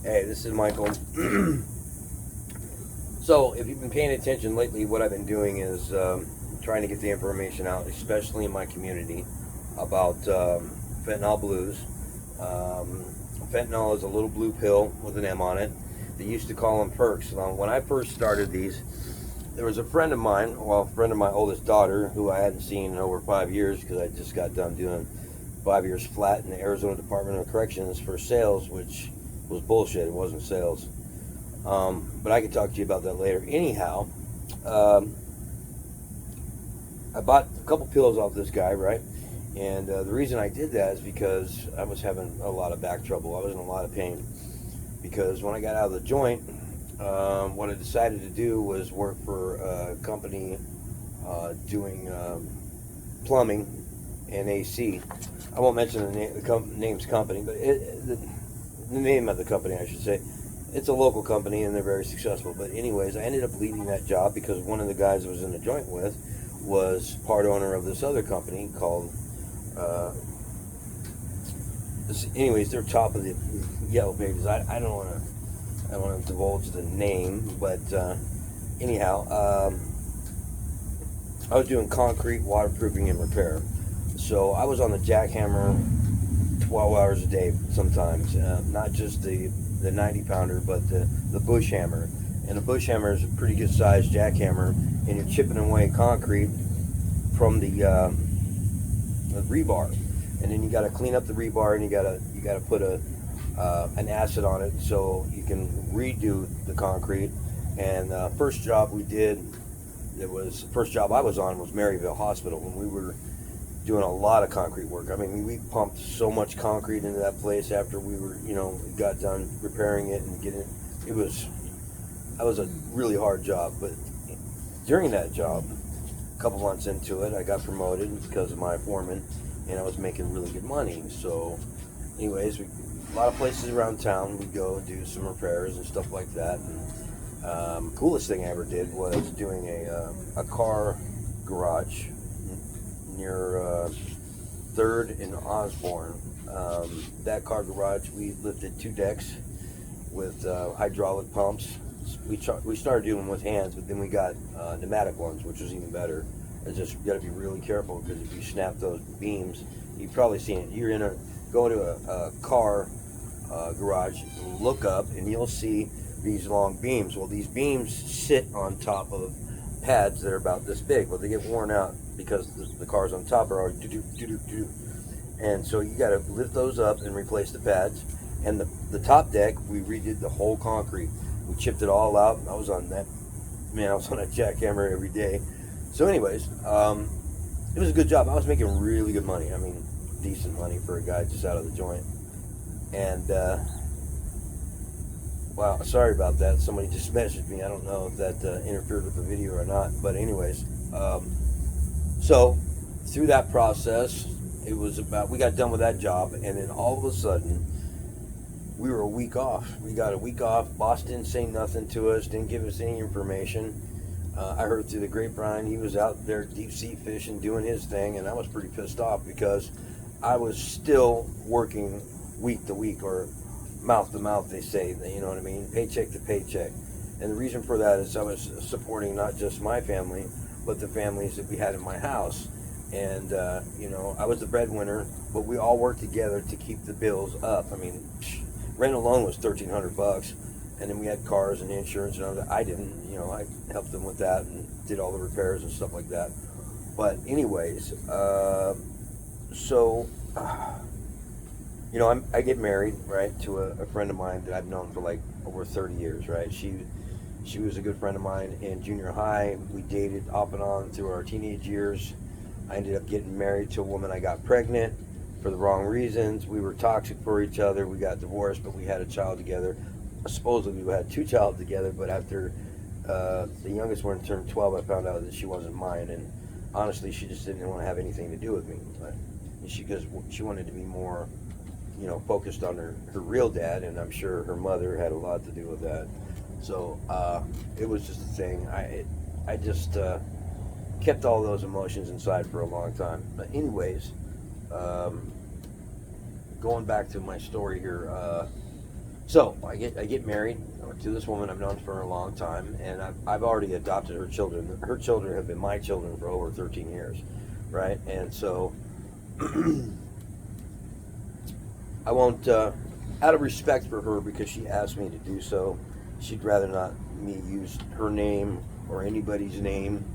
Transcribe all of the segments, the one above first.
Hey, this is Michael. So, if you've been paying attention lately, what I've been doing is trying to get the information out, especially in my community, about fentanyl blues. Um, Fentanyl is a little blue pill with an M on it. They used to call them perks. Now, when I first started these, there was a friend of mine, well, a friend of my oldest daughter, who I hadn't seen in over 5 years because I just got done doing 5 years flat in the Arizona Department of Corrections for sales, which was bullshit. It wasn't sales. But I can talk to you about that later. Anyhow, um, I bought a couple pills off this guy, right? And the reason I did that is because I was having a lot of back trouble. I was in a lot of pain because when I got out of the joint, what I decided to do was work for a company doing plumbing and AC. I won't mention the name's company, but the name of the company, I should say. It's a local company and they're very successful. But anyways, I ended up leaving that job because one of the guys I was in the joint with was part owner of this other company called. Anyways, they're top of the yellow pages. I don't want to divulge the name, but anyhow, I was doing concrete waterproofing and repair. So I was on the jackhammer 12 hours a day sometimes, not just the 90 pounder, but the bush hammer. And the bush hammer is a pretty good sized jackhammer, and you're chipping away concrete from the rebar, and then you got to clean up the rebar, and you got to put an acid on it so you can redo the concrete. And first job we did, first job I was on was Maryville Hospital when we were doing a lot of concrete work. I mean, we pumped so much concrete into that place after we were, got done repairing it and getting it. That was a really hard job. But during that job, a couple months into it, I got promoted because of my foreman, and I was making really good money. So, anyways, a lot of places around town we'd go do some repairs and stuff like that. And coolest thing I ever did was doing a car garage near 3rd and Osborne. That car garage, we lifted 2 decks with hydraulic pumps. We started doing them with hands, but then we got pneumatic ones, which was even better. It's just, you got to be really careful because if you snap those beams, you've probably seen it. You're go to a car garage, look up, and you'll see these long beams. Well, these beams sit on top of pads that are about this big. Well, they get worn out because the cars on top are already do. And so you got to lift those up and replace the pads. And the top deck, we redid the whole concrete. We chipped it all out. I was on that jackhammer every day. So anyways, it was a good job. I was making really good money. I mean, decent money for a guy just out of the joint. And wow, sorry about that. Somebody just messaged me. I don't know if that interfered with the video or not. But anyways, so through that process, we got done with that job, and then all of a sudden, we were a week off. We got a week off. Boss didn't say nothing to us, didn't give us any information. I heard through the grapevine he was out there deep sea fishing, doing his thing, and I was pretty pissed off because I was still working week to week, or mouth to mouth, they say, you know what I mean, paycheck to paycheck. And the reason for that is I was supporting not just my family, but the families that we had in my house. And I was the breadwinner, but we all worked together to keep the bills up. I mean, rent alone was $1,300, and then we had cars and insurance and all that. I didn't, I helped them with that and did all the repairs and stuff like that. But anyways, I get married, right, to a friend of mine that I've known for like over 30 years, right? She was a good friend of mine in junior high. We dated off and on through our teenage years. I ended up getting married to a woman. I got pregnant for the wrong reasons. We were toxic for each other. We got divorced, but we had a child together. Supposedly we had 2 children together, but after the youngest one turned 12, I found out that she wasn't mine. And honestly, she just didn't want to have anything to do with me. Because she wanted to be more, focused on her real dad, and I'm sure her mother had a lot to do with that. So it was just a thing. I just kept all those emotions inside for a long time. But anyways, going back to my story here, So I get married to this woman I've known for a long time, and I've already adopted her children. Her children have been my children for over 13 years, right? And so I won't, out of respect for her, because she asked me to do so, she'd rather not me use her name or anybody's name.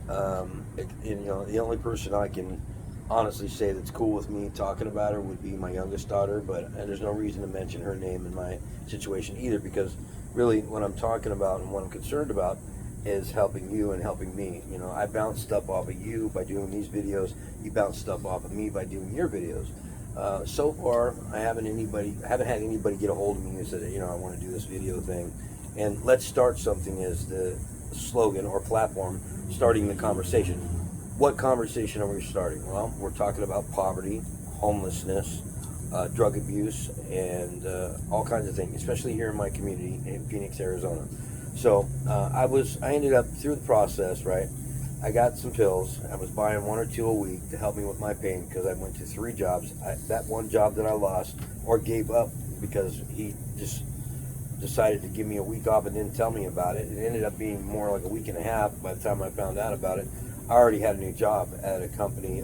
And, the only person I can honestly say that's cool with me talking about her would be my youngest daughter, but there's no reason to mention her name in my situation either, because really what I'm talking about and what I'm concerned about is helping you and helping me. I bounce stuff off of you by doing these videos. You bounce stuff off of me by doing your videos. So far, I haven't had anybody get a hold of me and said, I want to do this video thing. And let's start something is the slogan or platform, starting the conversation. What conversation are we starting? Well, we're talking about poverty, homelessness, drug abuse, and all kinds of things, especially here in my community in Phoenix, Arizona. So I ended up through the process, right? I got some pills. I was buying 1 or 2 a week to help me with my pain, because I went to 3 jobs. That one job that I lost or gave up because he just decided to give me a week off and didn't tell me about it. It ended up being more like a week and a half by the time I found out about it. I already had a new job at a company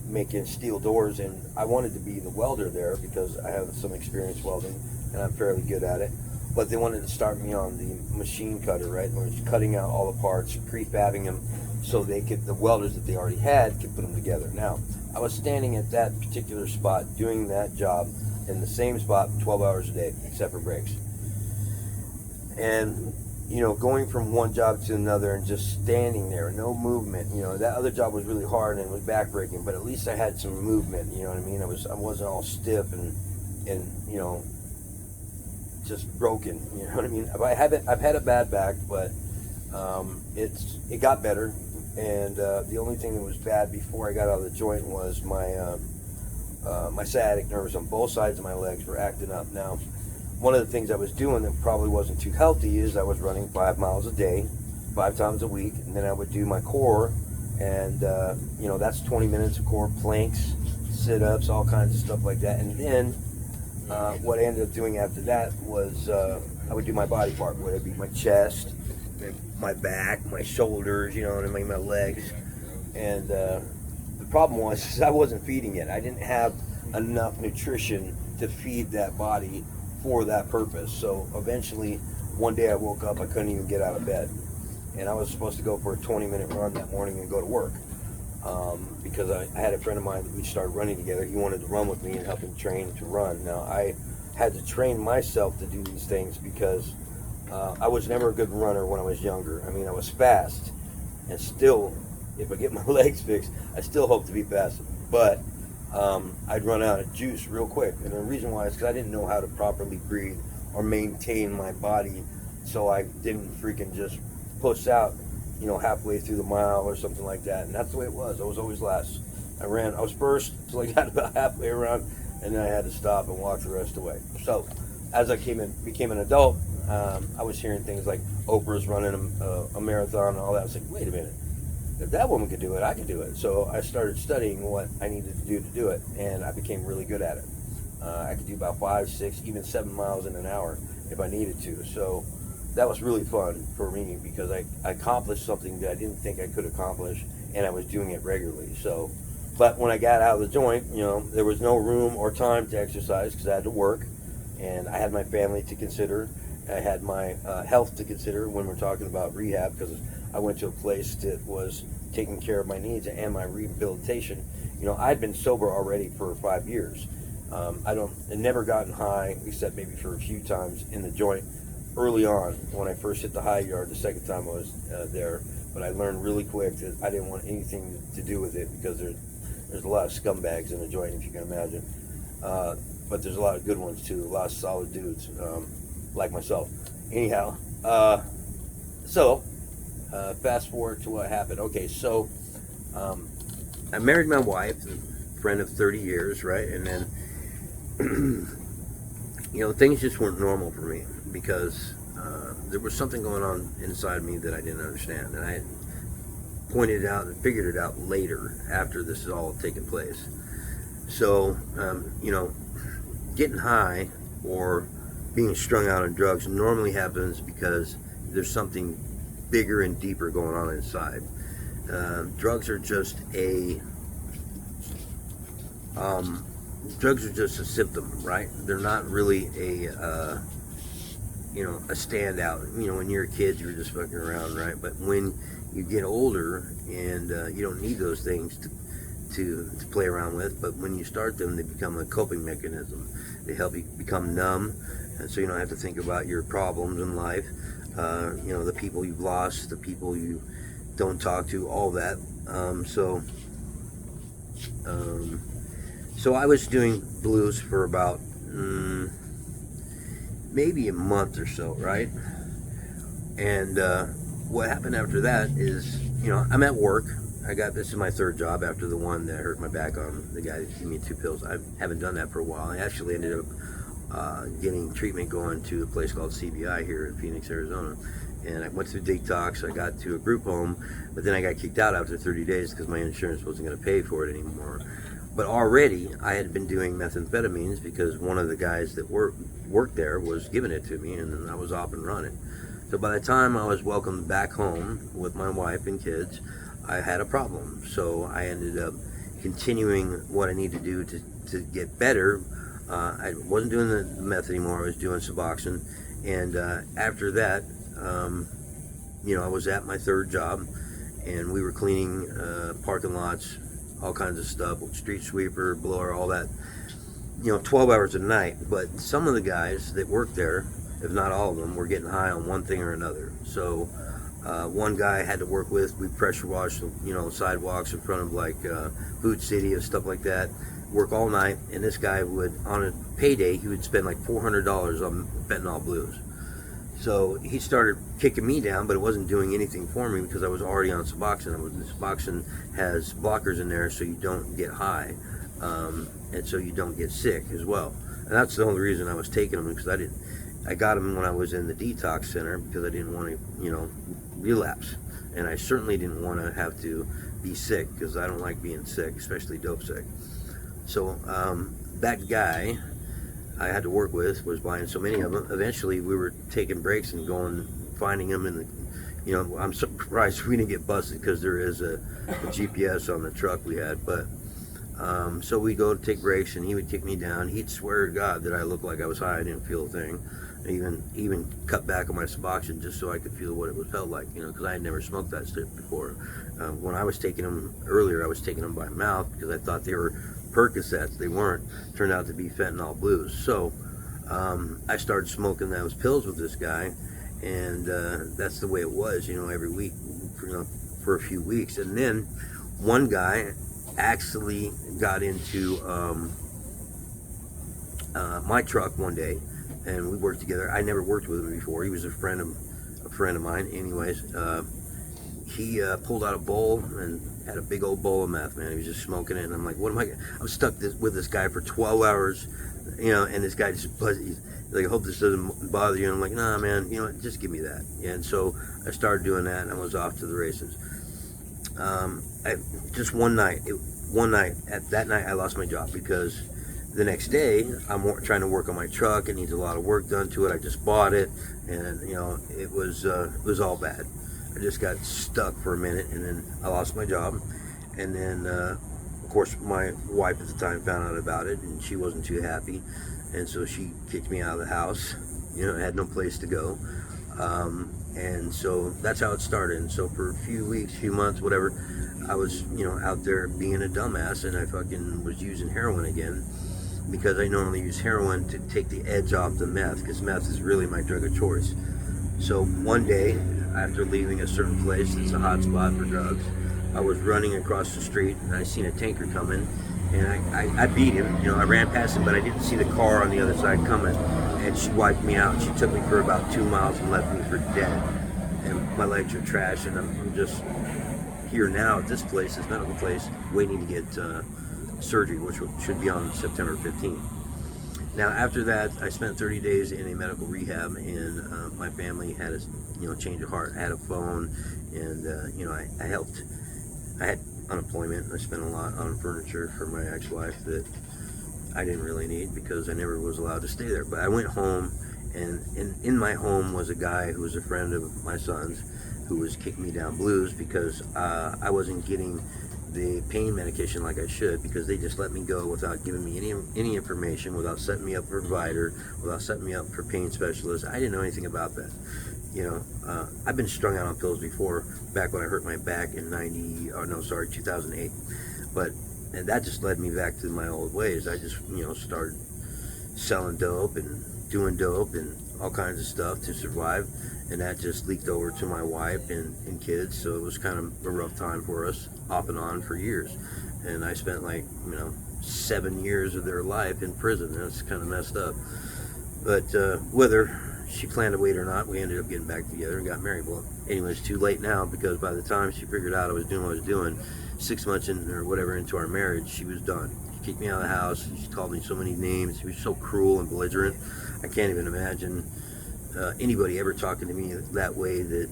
making steel doors, and I wanted to be the welder there because I have some experience welding and I'm fairly good at it. But they wanted to start me on the machine cutter, right? Where it's cutting out all the parts, prefabbing them, so the welders that they already had could put them together. Now, I was standing at that particular spot doing that job in the same spot 12 hours a day, except for breaks. And, going from one job to another and just standing there, no movement, that other job was really hard and it was backbreaking, but at least I had some movement, you know what I mean? I wasn't all stiff and just broken, you know what I mean? I've had a bad back, but it got better. And the only thing that was bad before I got out of the joint was my sciatic nerves on both sides of my legs were acting up. Now, one of the things I was doing that probably wasn't too healthy is I was running 5 miles a day, 5 times a week, and then I would do my core, and that's 20 minutes of core, planks, sit-ups, all kinds of stuff like that. And then what I ended up doing after that was I would do my body part, whether it be my chest, my back, my shoulders, my legs. And the problem was I wasn't feeding it. I didn't have enough nutrition to feed that body for that purpose. So eventually, one day I woke up, I couldn't even get out of bed. And I was supposed to go for a 20-minute run that morning and go to work. Because I had a friend of mine that we started running together. He wanted to run with me and help him train to run. Now, I had to train myself to do these things because I was never a good runner when I was younger. I mean, I was fast, and still, if I get my legs fixed, I still hope to be fast. But I'd run out of juice real quick. And the reason why is because I didn't know how to properly breathe or maintain my body, so I didn't freaking just push out halfway through the mile or something like that. And that's the way it was. I was always last. I was first until I got about halfway around, and then I had to stop and walk the rest of the way. So as I became an adult, I was hearing things like Oprah's running a marathon and all that. I was like, wait a minute. If that woman could do it, I could do it. So I started studying what I needed to do it, and I became really good at it. I could do about 5, 6, even 7 miles in an hour if I needed to. So that was really fun for me because I accomplished something that I didn't think I could accomplish, and I was doing it regularly. So, but when I got out of the joint, there was no room or time to exercise because I had to work, and I had my family to consider. I had my health to consider when we're talking about rehab, because I went to a place that was taking care of my needs and my rehabilitation. I'd been sober already for 5 years. I'd never gotten high except maybe for a few times in the joint early on when I first hit the high yard. The second time I was there, but I learned really quick that I didn't want anything to do with it because there's a lot of scumbags in the joint, if you can imagine. But there's a lot of good ones too, a lot of solid dudes like myself. Anyhow, so fast forward to what happened. Okay, so I married my wife, a friend of 30 years, right? And then things just weren't normal for me because there was something going on inside me that I didn't understand, and I pointed it out and figured it out later after this has all taken place. So getting high or being strung out on drugs normally happens because there's something bigger and deeper going on inside. Drugs are just a drugs are just a symptom, right? They're not really a a standout. When you're a kid, you're just fucking around, right? But when you get older and you don't need those things to play around with, but when you start them, they become a coping mechanism. They help you become numb, and so you don't have to think about your problems in life. The people you've lost, the people you don't talk to, all that. So I was doing blues for about maybe a month or so, right? And what happened after that is, I'm at work. This is my third job after the one that hurt my back on, the guy that gave me 2 pills. I haven't done that for a while. I actually ended up getting treatment going to a place called CBI here in Phoenix, Arizona. And I went through detox. I got to a group home, but then I got kicked out after 30 days because my insurance wasn't going to pay for it anymore. But already I had been doing methamphetamines because one of the guys that worked there was giving it to me, and then I was off and running. So by the time I was welcomed back home with my wife and kids, I had a problem. So I ended up continuing what I need to do to get better. I wasn't doing the meth anymore. I was doing Suboxone. And after that, I was at my third job, and we were cleaning parking lots, all kinds of stuff, street sweeper, blower, all that, 12 hours a night. But some of the guys that worked there, if not all of them, were getting high on one thing or another. So one guy I had to work with, we pressure washed, sidewalks in front of like Food City and stuff like that, work all night. And this guy would, on a payday, he would spend like $400 on fentanyl blues. So he started kicking me down, but it wasn't doing anything for me because I was already on Suboxone. Suboxone has blockers in there so you don't get high, and so you don't get sick as well. And that's the only reason I was taking them, because I got them when I was in the detox center because I didn't want to, relapse. And I certainly didn't want to have to be sick because I don't like being sick, especially dope sick. So that guy I had to work with was buying so many of them. Eventually, we were taking breaks and going, finding them in the, I'm surprised we didn't get busted because there is a GPS on the truck we had. But so we go to take breaks, and he would kick me down. He'd swear to God that I looked like I was high. I didn't feel a thing. I even cut back on my Suboxone just so I could feel what it felt like, because I had never smoked that stuff before. When I was taking them earlier, I was taking them by mouth because I thought they were Percocets. They weren't. Turned out to be fentanyl blues. So I started smoking those pills with this guy, and that's the way it was, every week, for a few weeks. And then one guy actually got into my truck one day, and we worked together. I never worked with him before. He was a friend of mine. Anyways, he pulled out a bowl and had a big old bowl of meth, man. He was just smoking it, and I'm like, what am I'm stuck with this guy for 12 hours, and this guy he's like, I hope this doesn't bother you. And I'm like, nah, man, just give me that. And so I started doing that, and I was off to the races. Just one night, that night I lost my job because the next day I'm trying to work on my truck. It needs a lot of work done to it. I just bought it, and it was all bad. I just got stuck for a minute, and then I lost my job. And then of course my wife at the time found out about it, and she wasn't too happy, and so she kicked me out of the house. I had no place to go, and so that's how it started. And so for a few weeks, few months, whatever, I was out there being a dumbass, and I fucking was using heroin again, because I normally use heroin to take the edge off the meth, because meth is really my drug of choice. So one day, after leaving a certain place that's a hot spot for drugs, I was running across the street, and I seen a tanker coming, and I beat him. I ran past him, but I didn't see the car on the other side coming, and she wiped me out. She took me for about 2 miles and left me for dead, and my legs are trashed, and I'm just here now at this place, this medical place, waiting to get surgery, which should be on September 15th. Now, after that, I spent 30 days in a medical rehab, and my family had a change of heart. I had a phone, and I helped. I had unemployment. I spent a lot on furniture for my ex-wife that I didn't really need because I never was allowed to stay there. But I went home, And in my home was a guy who was a friend of my son's, who was kicking me down blues because I wasn't getting the pain medication like I should, because they just let me go without giving me any information, without setting me up for a provider, without setting me up for pain specialists. I didn't know anything about that. I've been strung out on pills before, back when I hurt my back in 2008. And that just led me back to my old ways. I just, started selling dope and doing dope and all kinds of stuff to survive. And that just leaked over to my wife and kids. So it was kind of a rough time for us, off and on for years. And I spent 7 years of their life in prison. That's kind of messed up. But whether she planned to wait or not, we ended up getting back together and got married. Well, anyway, it's too late now, because by the time she figured out I was doing what I was doing, 6 months in or whatever into our marriage, she was done. She kicked me out of the house. She called me so many names. She was so cruel and belligerent. I can't even imagine anybody ever talking to me that way that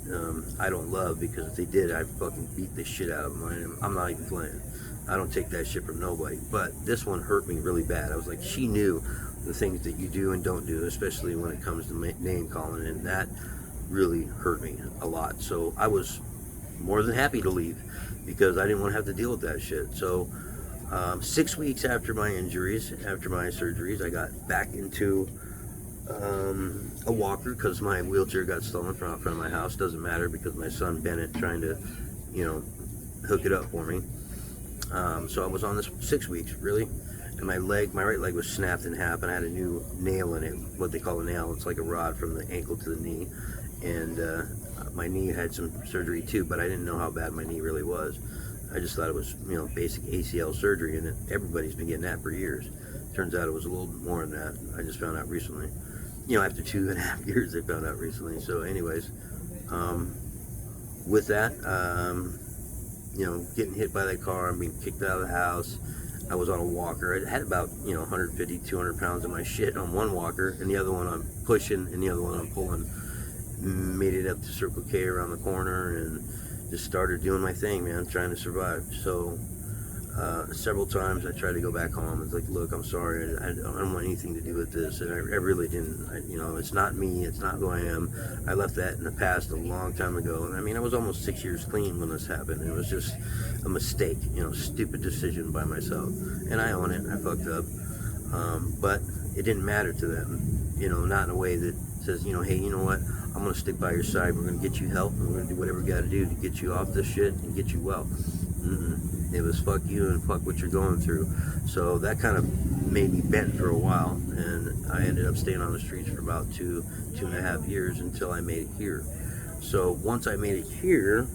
I don't love, because if they did, I'd fucking beat the shit out of them. I'm not even playing. I don't take that shit from nobody. But this one hurt me really bad. I was like, she knew the things that you do and don't do, especially when it comes to name calling, and that really hurt me a lot. So I was more than happy to leave, because I didn't want to have to deal with that shit. So 6 weeks after my injuries, after my surgeries, I got back into a walker, because my wheelchair got stolen from out front of my house. Doesn't matter, because my son Bennett trying to hook it up for me. So I was on this 6 weeks, really. And my right leg was snapped in half, and I had a new nail in it, what they call a nail. It's like a rod from the ankle to the knee. And my knee had some surgery too, but I didn't know how bad my knee really was. I just thought it was, basic ACL surgery, and everybody's been getting that for years. Turns out it was a little bit more than that. I just found out recently. After 2.5 years, I found out recently. So anyways, with that, getting hit by that car and being kicked out of the house, I was on a walker. I had about 150, 200 pounds of my shit on one walker, and the other one I'm pushing, and the other one I'm pulling. Made it up to Circle K around the corner, and just started doing my thing, man, trying to survive. So several times I tried to go back home. It's like, look, I'm sorry, I don't want anything to do with this, and I really didn't. It's not me, it's not who I am. I left that in the past a long time ago. I mean, I was almost 6 years clean when this happened. It was just a mistake, stupid decision by myself, and I own it. I fucked up, but it didn't matter to them, not in a way that says, hey, you know what, I'm going to stick by your side. We're going to get you help, and we're going to do whatever we got to do to get you off this shit and get you well. It was fuck you and fuck what you're going through. So that kind of made me bent for a while, and I ended up staying on the streets for about 2.5 years until I made it here. So once I made it here,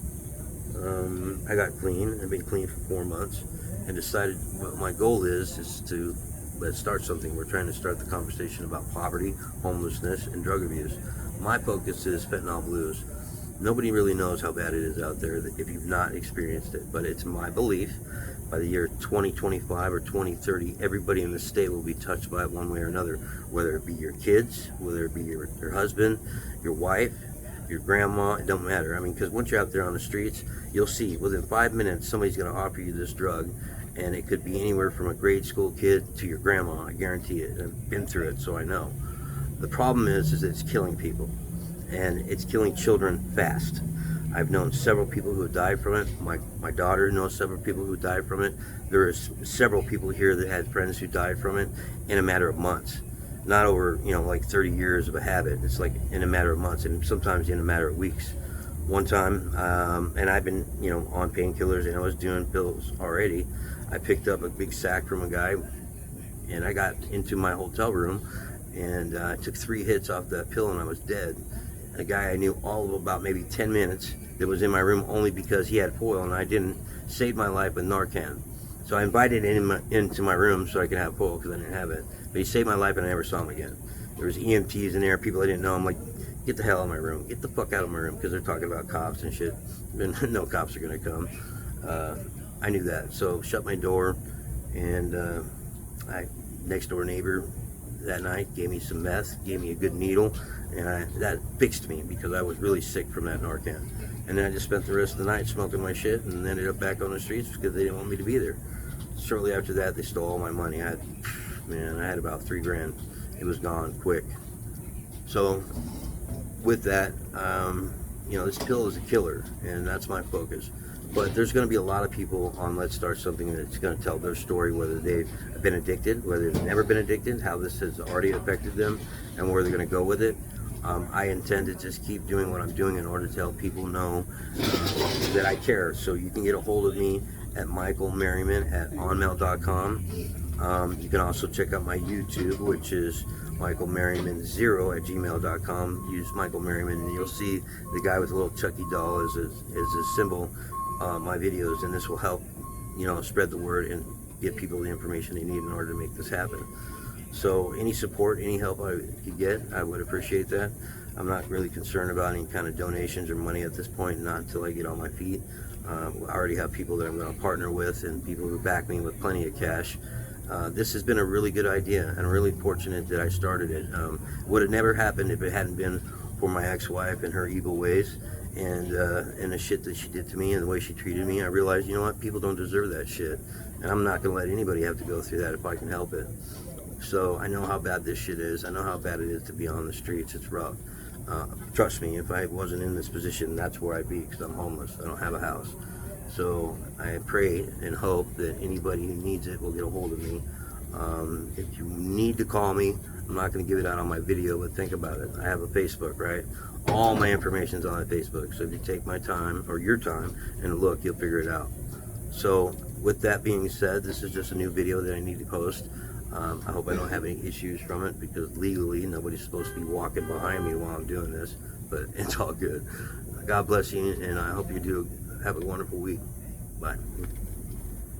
I got clean. I've been clean for 4 months, and decided what my goal is to let's start something. We're trying to start the conversation about poverty, homelessness, and drug abuse. My focus is fentanyl blues. Nobody really knows how bad it is out there if you've not experienced it, but it's my belief by the year 2025 or 2030, everybody in the state will be touched by it one way or another, whether it be your kids, whether it be your husband, your wife, your grandma. It don't matter. I mean, because once you're out there on the streets, you'll see within 5 minutes somebody's going to offer you this drug, and it could be anywhere from a grade school kid to your grandma. I guarantee it. I've been through it, so I know. The problem is it's killing people, and it's killing children fast. I've known several people who have died from it. My daughter knows several people who died from it. There are several people here that had friends who died from it in a matter of months. Not over, 30 years of a habit. It's like in a matter of months, and sometimes in a matter of weeks. One time, and I've been, on painkillers, and I was doing pills already. I picked up a big sack from a guy, and I got into my hotel room, and I took 3 hits off that pill, and I was dead. A guy I knew all of about maybe 10 minutes that was in my room only because he had foil and I didn't, saved my life with Narcan. So I invited him into my room so I could have foil because I didn't have it. But he saved my life and I never saw him again. There was EMTs in there, people I didn't know. I'm like, get the hell out of my room. Get the fuck out of my room, because they're talking about cops and shit. No cops are going to come. I knew that. So shut my door, and next door neighbor that night gave me some meth, gave me a good needle, and that fixed me because I was really sick from that Narcan. And then I just spent the rest of the night smoking my shit and ended up back on the streets because they didn't want me to be there. Shortly after that, they stole all my money. I had about $3 grand. It was gone quick. So with that, you know, this pill is a killer, and that's my focus. But there's going to be a lot of people on Let's Start Something that's going to tell their story, whether they've been addicted, whether they've never been addicted, how this has already affected them, and where they're going to go with it. I intend to just keep doing what I'm doing in order to help people know that I care. So you can get a hold of me at michaelmerriman@onmail.com. You can also check out my YouTube, which is michaelmerriman0@gmail.com. Use Michael Merriman, and you'll see the guy with the little Chucky doll as a symbol. My videos, and this will help, you know, spread the word and give people the information they need in order to make this happen. So any support, any help I could get, I would appreciate that. I'm not really concerned about any kind of donations or money at this point, not until I get on my feet. I already have people that I'm going to partner with, and people who back me with plenty of cash. This has been a really good idea, and I'm really fortunate that I started it. Would have never happened if it hadn't been for my ex-wife and her evil ways, and the shit that she did to me and the way she treated me. I realized, you know what, people don't deserve that shit, and I'm not going to let anybody have to go through that if I can help it. So I know how bad this shit is. I know how bad it is to be on the streets. It's rough. Trust me, if I wasn't in this position, that's where I'd be, because I'm homeless. I don't have a house. So I pray and hope that anybody who needs it will get a hold of me. If you need to call me, I'm not going to give it out on my video, but think about it. I have a Facebook, right? All my information's on my Facebook. So if you take my time, or your time, and look, you'll figure it out. So with that being said, this is just a new video that I need to post. I hope I don't have any issues from it, because legally nobody's supposed to be walking behind me while I'm doing this, but it's all good. God bless you, and I hope you do have a wonderful week. Bye.